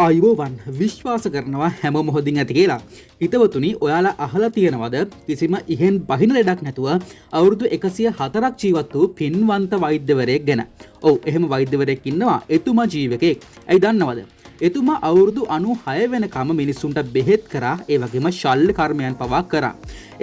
අයිබෝවන් විශ්වාස කරනවා හැම මොහොතින් ඇති කියලා. හිතවතුනි ඔයාලා අහලා තියෙනවද කිසිම ඉහෙන් බහින ලෙඩක් නැතුව අවුරුදු 104ක් ජීවත් වූ පින්වන්ත වෛද්‍යවරයෙක් ගැන. ඔව් එහෙම වෛද්‍යවරයෙක් ඉන්නවා. එතුමා ජීවකයෙක්. ඇයි දන්නවද? එතුමා අවුරුදු 96 වෙනකම මිනිස්සුන්ට බෙහෙත් කරා, ඒ වගේම ශල්‍ය කර්මයන් පවා කරා.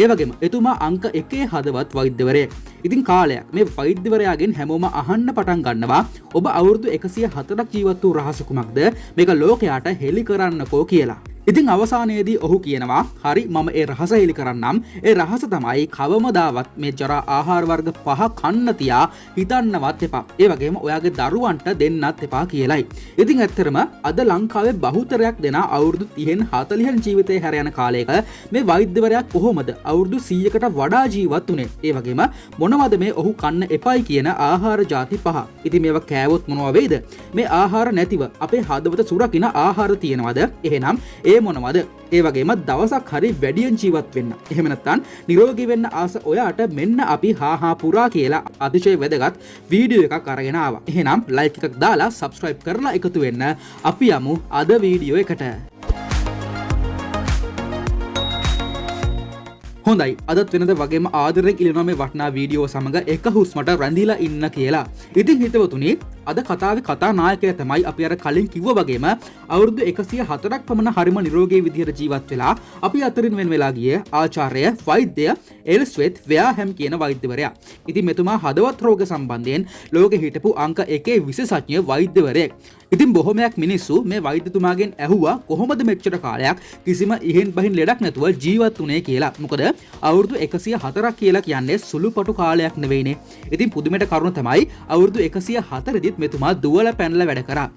ඒ වගේම එතුමා අංක 1 හදවත් වෛද්‍යවරයෙක්. ඉතින් කාලයක් මේ වෛද්‍යවරයාගෙන් හැමෝම අහන්න පටන් ගන්නවා ඔබ අවුරුදු 104ක් ජීවත් වූ රහස කුමක්ද? මේක ලෝකයට හෙළි කරන්නකෝ කියලා. ඉතින් අවසානයේදී ඔහු කියනවා හරි මම ඒ රහස හෙළි කරන්නම්. ඒ රහස තමයි කවමදාවත් මේ ජරා ආහාර වර්ග 5 කන්න තියා හිතන්නවත් එපා. ඒ වගේම ඔයාගේ දරුවන්ට දෙන්නත් එපා කියලයි. ඉතින් ඇත්තටම අද ලංකාවේ බහුතරයක් දෙනා අවුරුදු 30න් 40න් ජීවිතේ හැර යන කාලයක මේ වෛද්‍යවරයා කොහොමද අවුරුදු 100කට වඩා ජීවත් වුනේ? ඒ වගේම මොනවද මේ ඔහු කන්න එපයි කියන ආහාර ಜಾති 5? ඉතින් මේවා කෑවොත් මොනවා වෙයිද? මේ ආහාර නැතිව අපේ හදවත සුරකින්න ආහාර තියෙනවද? එහෙනම් ඒ මොනවද? ඒ වගේම දවසක් හරි වැඩියෙන් ජීවත් වෙන්න. එහෙම නැත්නම් නිරෝගී වෙන්න ආස ඔයාට මෙන්න අපි හාහා පුරා කියලා අතිශය වැදගත් වීඩියෝ එකක් අරගෙන ආවා. එහෙනම් ලයික් එකක් දාලා සබ්ස්ක්‍රයිබ් කරලා එකතු වෙන්න. අපි යමු අද වීඩියෝ එකට. හොඳයි අදත් වෙනද වගේම ආදරෙන් ඉල්ලනවා මේ වටිනා වීඩියෝ සමග එක හුස්මට රැඳිලා ඉන්න කියලා. ඉතින් හිතවතුනි අද කතාවේ කතා නායකයා තමයි අපි අර කලින් කිව්වා වගේම අවුරුදු 104ක් පමණ හරිම නිරෝගී විදිහට ජීවත් වෙලා අපි අතරින් වෙන වෙලා ගිය ආචාර්ය වෛද්‍ය එල්ස්වෙත් වෙයාහැම් කියන වෛද්‍යවරයා. ඉතින් මෙතුමා හදවත් රෝග සම්බන්ධයෙන් ලෝකෙ හිටපු අංක 1 විශේෂඥ වෛද්‍යවරයෙක්. ඉතින් බොහොමයක් මිනිස්සු මේ වෛද්‍යතුමාගෙන් ඇහුවා කොහොමද මෙච්චර කාලයක් කිසිම ඉහෙන් බහින් ලෙඩක් නැතුව ජීවත් වුනේ කියලා. මොකද අවුරුදු 104ක් කියලා කියන්නේ සුළුපටු කාලයක් නෙවෙයිනේ. ඉතින් පුදුමයට කරුණ තමයි අවුරුදු 104 මෙතුමා දුවලා පැනලා වැඩ කරා.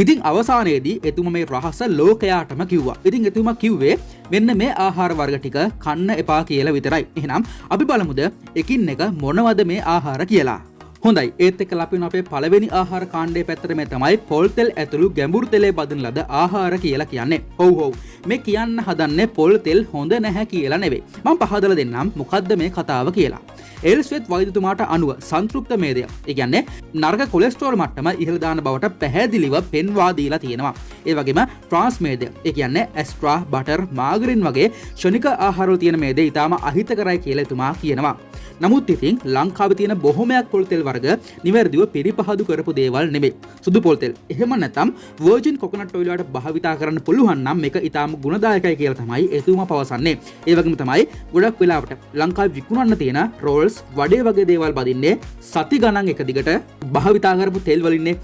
ඉතින් අවසානයේදී එතුමා මේ රහස ලෝකයාටම කිව්වා. ඉතින් එතුමා කිව්වේ මෙන්න මේ ආහාර වර්ග ටික කන්න එපා කියලා විතරයි. එහෙනම් අපි බලමුද එකින් එක මොනවද මේ ආහාර කියලා. හොඳයි ඒත් එක්කලා අපි අපේ පළවෙනි ආහාර කාණ්ඩයේ පැත්තට මේ තමයි පොල් තෙල් ඇතුළු ගැඹුරු තෙලේ බදින ලද ආහාර කියලා කියන්නේ. ඔව් මේ කියන්න හදන්නේ පොල් තෙල් හොඳ නැහැ කියලා නෙවෙයි. මම පහදලා දෙන්නම් මොකද්ද මේ කතාව කියලා. එල්ස්වෙත් වෛද්‍යතුමාට අනුව සංතෘප්ත මේදය, ඒ කියන්නේ නරක කොලෙස්ටරෝල් මට්ටම ඉහළ දාන බවට පැහැදිලිව පෙන්වා දීලා තියෙනවා. ඒ වගේම ට්‍රාන්ස් මේදය, ඒ කියන්නේ ඇස්ට්‍රා, බටර්, මාගරින් වගේ ක්ෂණික ආහාරවල තියෙන මේදේ ඊටාම අහිතකරයි කියලා එතුමා කියනවා. නමුත් ඉතින් ලංකාවේ තියෙන බොහොමයක් පොල් තෙල් වර්ග නිවැරදිව පිරිපහදු කරපු දේවල් නෙමෙයි. සුදු පොල් තෙල්. එහෙම නැත්නම් වර්ජින් කොකනට් ඔයිල් වලට භාවිතා කරන්න පුළුවන් නම් මේක ඊටාම ගුණදායකයි කියලා තමයි එතුමා පවසන්නේ. ඒ වගේම තමයි ගොඩක් වෙලාවට ලංකාවේ විකුණන්න තියෙන රෝල්ස් වඩේ වගේ දේවල් බදින්නේ සති ගණන් එක දිගට භාවිතා කරපු තෙල් වලින්නේ.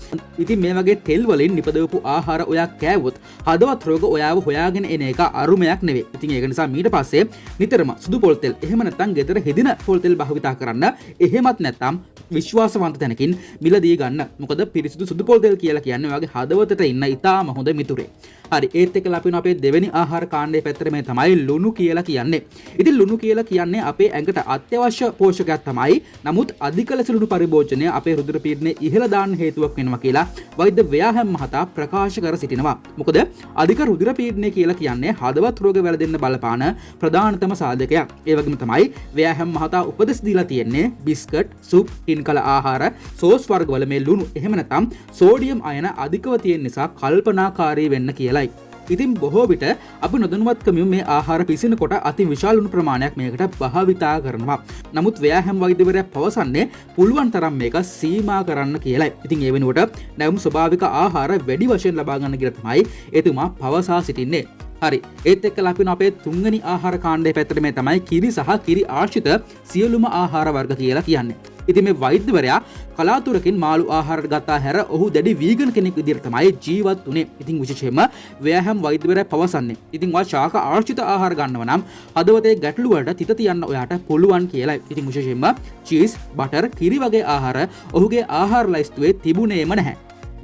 ඉතින් මේ වගේ තෙල් වලින් නිපදවපු ආහාර ඔයා කෑවොත් හදවත් රෝග ඔයාව හොයාගෙන එන එක අරුමයක් නෙවෙයි. ඉතින් ඒක නිසා ඊට පස්සේ නිතරම සුදු පොල් තෙල් එහෙම නැත්නම් ගෙදර හෙදින පොල් තෙල් භාවිතා කරන්න. එහෙමත් නැත්නම් විශ්වාසවන්ත තැනකින් මිලදී ගන්න. මොකද පිරිසිදු සුදු පොල් තෙල් කියලා කියන්නේ ඔයාගේ හදවතට ඉන්න ඉතාම හොඳ මිතුරේ. හරි ඒත් එක්කලා අපි අපේ දෙවෙනි ආහාර කාණ්ඩයේ පැත්තට මේ තමයි ලුණු කියලා කියන්නේ. ඉතින් ලුණු කියලා කියන්නේ අපේ ඇඟට අත්‍යවශ්‍ය පෝෂකයක් තමයි. නමුත් අධික ලෙස ලුණු පරිභෝජනය අපේ රුධිර පීඩනය ඉහළ දාන්න හේතුවක් වෙනවා කියලා වෛද්‍ය වෙයාහැම් මහතා ප්‍රකාශ කර සිටිනවා. මොකද අධික රුධිර පීඩනය කියලා කියන්නේ හදවත් රෝග වැළඳෙන්න බලපාන ප්‍රධානතම සාධකයක්. ඒ වගේම තමයි වෙයාහැම් මහතා උපදෙස් දීලා තියෙන්නේ බිස්කට්, සුප්, කල ආහාර, සෝස් වර්ගවල මේ ලුණු එහෙම නැත්නම් සෝඩියම් අයන අධිකව තියෙන නිසා කල්පනාකාරී වෙන්න කියලයි. ඉතින් බොහෝ විට අපි නොදැනුවත්කමින් මේ ආහාර පිසිනකොට අති විශාල ලුණු ප්‍රමාණයක් මේකට භාවිතා කරනවා. නමුත් වෙයාහැම් වෛද්‍යවරයා පවසන්නේ පුළුවන් තරම් මේක සීමා කරන්න කියලයි. ඉතින් ඒ වෙනුවට නැවුම් ස්වභාවික ආහාර වැඩි වශයෙන් ලබා ගන්න කියලා තමයි එතුමා පවසා සිටින්නේ. හරි ඒත් එක්කලා අපි අපේ තුන්වෙනි ආහාර කාණ්ඩයේ පැත්තට මේ තමයි කිරි සහ කිරි ආශ්‍රිත සියලුම ආහාර වර්ග කියලා කියන්නේ. ඉතින් මේ වෛද්‍යවරයා කලාතුරකින් මාළු ආහාරට ගත්තා හැර ඔහු දැඩි වීගන් කෙනෙක් විදිහට තමයි ජීවත් වුනේ. ඉතින් විශේෂයෙන්ම වෙයාහැම් වෛද්‍යවරයා පවසන්නේ ඉතින් ඔයා ශාක ආශ්‍රිත ආහාර ගන්නව නම් හදවතේ ගැටලු වලට තිත තියන්න ඔයාට පුළුවන් කියලායි. ඉතින් විශේෂයෙන්ම චීස්, බටර්, කිරි වගේ ආහාර ඔහුගේ ආහාර ලයිස්තුවේ තිබුණේම නැහැ.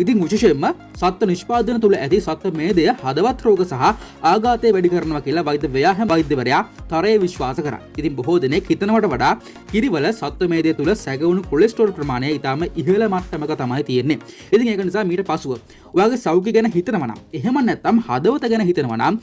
ඉතින් විශේෂයෙන්ම සත්ත්ව නිෂ්පාදන තුළ ඇති සත්ත්ව මේදය හදවත් රෝග සහ ආඝාතය වැඩි කරනවා කියලා වෛද්‍ය වෙයාහැම් වෛද්‍යවරයා තරයේ විශ්වාස කරා. ඉතින් බොහෝ දෙනෙක් හිතනවට වඩා කිරිවල සත්ත්ව මේදය තුළ සැගවුණු කොලෙස්ටරෝල් ප්‍රමාණය ඊටාම ඉහළ මට්ටමක තමයි තියෙන්නේ. ඉතින් ඒක නිසා ඊට පසුව ඔයාගේ සෞඛ්‍ය ගැන හිතනවා නම් එහෙම නැත්නම් හදවත ගැන හිතනවා නම්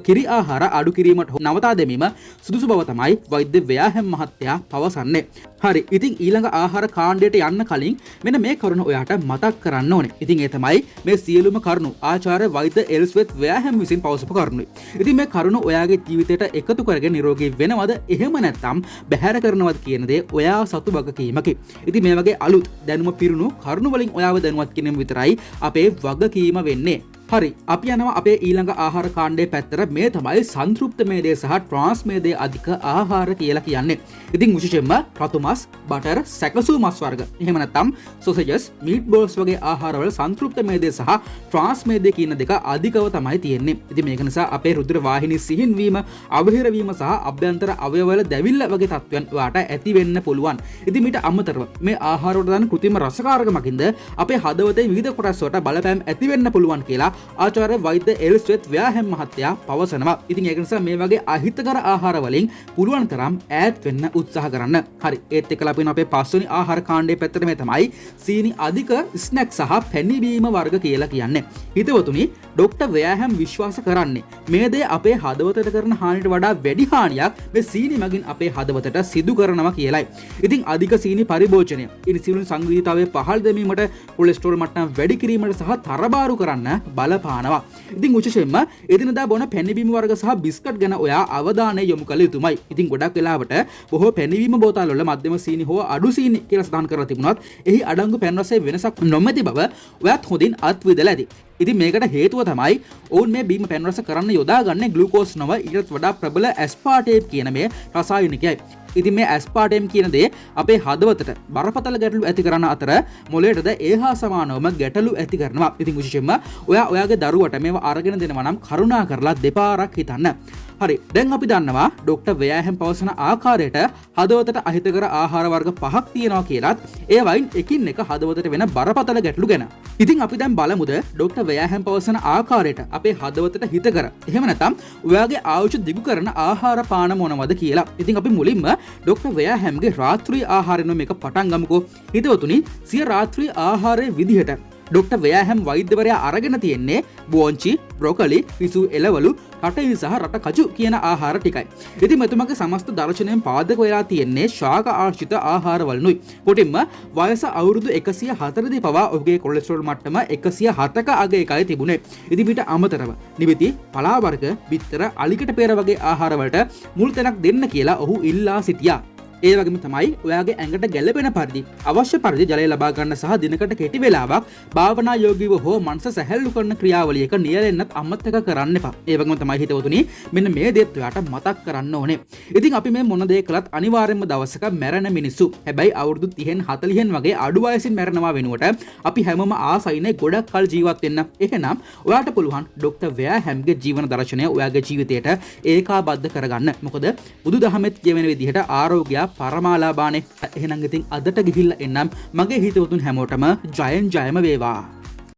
කිරි ආහාර අඩු කිරීමට නවතා දැමීම සුදුසු බව තමයි වෛද්‍ය ව්‍යාහැම් මහත්තයා පවසන්නේ. හරි. ඉතින් ඊළඟ ආහාර කාණ්ඩයට යන්න කලින් මෙන්න මේ කරුණ ඔයාට මතක් කරන්න ඕනේ. ඉතින් ඒ තමයි මේ සියලුම කරුණු ආචාර්ය වෛද්‍ය එල්ස්වෙත් ව්‍යාහැම් විසින් පවසපු කරුණුයි. ඉතින් මේ කරුණු ඔයාගේ ජීවිතයට එකතු කරගෙන නිරෝගී වෙනවද එහෙම නැත්නම් බැහැර කරනවද කියන දේ ඔයා සතු වගකීමකි. ඉතින් මේ වගේ අලුත් දැනුම පිරුණු කරුණු වලින් ඔයාව දැනුවත් කිරීම විතරයි අපේ වගකීම වෙන්නේ. හරි, අපි යනවා අපේ ඊළඟ ආහාර කාණ්ඩයේ පැත්තට. මේ තමයි සංතෘප්ත මේදය සහ ට්‍රාන්ස් මේදය අධික ආහාර කියලා කියන්නේ. ඉතින් විශේෂයෙන්ම රතු මස්, බටර්, සැකසූ මස් වර්ග, එහෙම නැත්නම් සොසේජස්, මීට් බෝල්ස් වගේ ආහාරවල සංතෘප්ත මේදය සහ ට්‍රාන්ස් මේදය කියන දෙක අධිකව තමයි තියෙන්නේ. ඉතින් මේක නිසා අපේ රුධිර වාහිනී සිහින් වීම, අවහිර වීම සහ අභ්‍යන්තර අවයවවල දැවිල්ල වගේ තත්ත්වයන් ඔයාට ඇති වෙන්න පුළුවන්. ඉතින් මීට අමතරව මේ ආහාරවල දාන කෘත්‍රිම රසකාරකමකින්ද අපේ හදවතේ විවිධ කොටස් වලට බලපෑම් ඇති වෙන්න පුළුවන් කියලා ආචාර්ය වෛද්‍ය එල්ස්වෙත් ව්‍යාහැම් මහත්තයා පවසනවා. ඉතින් ඒක නිසා මේ වගේ අහිතකර ආහාර වලින් පුළුවන් තරම් ඈත් වෙන්න උත්සාහ කරන්න. හරි, ඒත් එක්කලා අපි අපේ පස්වෙනි ආහාර කාණ්ඩයේ පැත්තට මේ තමයි සීනි අධික ස්නැක් සහ පැණිබීම වර්ග කියලා කියන්නේ. හිතවතුනි, ඩොක්ටර් ව්‍යාහැම් විශ්වාස කරන්නේ මේ දේ අපේ හදවතට කරන හානියට වඩා වැඩි හානියක් මේ සීනි මගින් අපේ හදවතට සිදු කරනවා කියලයි. ඉතින් අධික සීනි පරිභෝජනය ඉන්සියුලින් සංවේදීතාවය පහළ දැමීමට, කොලෙස්ටරෝල් මට්ටම් වැඩි කිරීමට සහ තරබාරු කරන්න බලපානවා. ඉතින් විශේෂයෙන්ම එදිනදා බොන පැණිබීම වර්ග සහ බිස්කට් ගැන ඔයා අවධානය යොමු කළ යුතුමයි. ඉතින් ගොඩක් වෙලාවට බොහෝ පැණිබීම බෝතල් වල මධ්‍යම සීනි හෝ අඩු සීනි කියලා සඳහන් කරලා තිබුණත් එහි අඩංගු පැන් රසයේ වෙනසක් නොමැති බව ඔයත් හොඳින් අත්විඳලා ඇති. ඉතින් මේකට හේතුව තමයි ඔවුන් මේ බීම පැන් රස කරන්න යොදාගන්නේ ග්ලූකෝස් නොව ඊටත් වඩා ප්‍රබල ඇස්පාර්ටේම් කියන මේ රසායනිකයයි. ඉතින් මේ ඇස්පාර්ටේම් කියන දේ අපේ හදවතට බරපතල ගැටලු ඇති කරන අතර මොළයටද ඒහා සමානවම ගැටලු ඇති කරනවා. ඉතින් විශේෂයෙන්ම ඔයාගේ දරුවට මේවා අරගෙන දෙනවා නම් කරුණා කරලා දෙපාරක් හිතන්න. හරි, දැන් අපි දන්නවා ඩොක්ටර් ව්‍යාහැම් පවසන ආකාරයට හදවතට අහිතකර ආහාර වර්ග 5ක් තියෙනවා කියලාත් ඒ වයින් එකින් එක හදවතට වෙන බරපතල ගැටලු ගැන. ඉතින් අපි දැන් බලමුද ඩොක්ටර් ව්‍යාහැම් පවසන ආකාරයට අපේ හදවතට හිතකර එහෙම නැත්නම් ඔයාගේ ආයුෂ දිගු කරන ආහාර පාන මොනවද කියලා. ඉතින් අපි මුලින්ම ඩොක්ටර් ව්‍යාහැම්ගේ රාත්‍රී ආහාරයෙන් මේක පටන් ගමුකෝ. හිතවතුනි, සිය රාත්‍රී ආහාරයේ විදිහට ඩොක්ටර් ව්‍යාහැම් වෛද්‍යවරයා අරගෙන තියෙන්නේ බෝංචි, බ්‍රොකොලි, පිසු එළවලු, රටයින් සහ රට කජු කියන ආහාර ටිකයි. ඉතින් මෙතුමගේ සමස්ත දර්ශනයෙන් පාදක වෙලා තියෙන්නේ ශාක ආශ්‍රිත ආහාරවලුයි. කොටින්ම වයස අවුරුදු 104 දී පවා ඔහුගේ කොලෙස්ටරෝල් මට්ටම 107ක අග එකයි තිබුණේ. ඉතින් පිට අමතරව නිවිති, පලා වර්ග, බිත්තර, අලිකට පෙර වගේ ආහාරවලට මුල් තැනක් දෙන්න කියලා ඔහු ඉල්ලා සිටියා. ඒ වගේම තමයි ඔයාගේ ඇඟට ගැළපෙන පරිදි අවශ්‍ය පරිදි ජලය ලබා ගන්න සහ දිනකට කෙටි වේලාවක් භාවනා යෝගීව හෝ මනස සැහැල්ලු කරන ක්‍රියාවලියක නියැලෙන්නත් අමතක කරන්න එපා. ඒ වගේම තමයි හිතවතුනි, මෙන්න මේ දේත් ඔයාට මතක් කරන්න ඕනේ. ඉතින් අපි මේ මොන දේ කළත් අනිවාර්යයෙන්ම දවසක මැරෙන මිනිස්සු. හැබැයි අවුරුදු 30න් 40න් වගේ අඩු වයසින් මැරෙනවා වෙනුවට අපි හැමෝම ආසයිනේ ගොඩක් කල් ජීවත් වෙන්න. එහෙනම් ඔයාට පුළුවන් ඩොක්ටර් ව්‍යාහැම්ගේ ජීවන දර්ශනය ඔයාගේ ජීවිතයට ඒකාබද්ධ කරගන්න. මොකද බුදුදහමෙත් කියවෙන විදිහට ආරෝග්‍ය පරමාලාභානේ. එහෙනම් ඉතින් අදට ගිහිල්ලා එන්නම්. මගේ හිතවතුන් හැමෝටම ජයෙන් ජයම වේවා.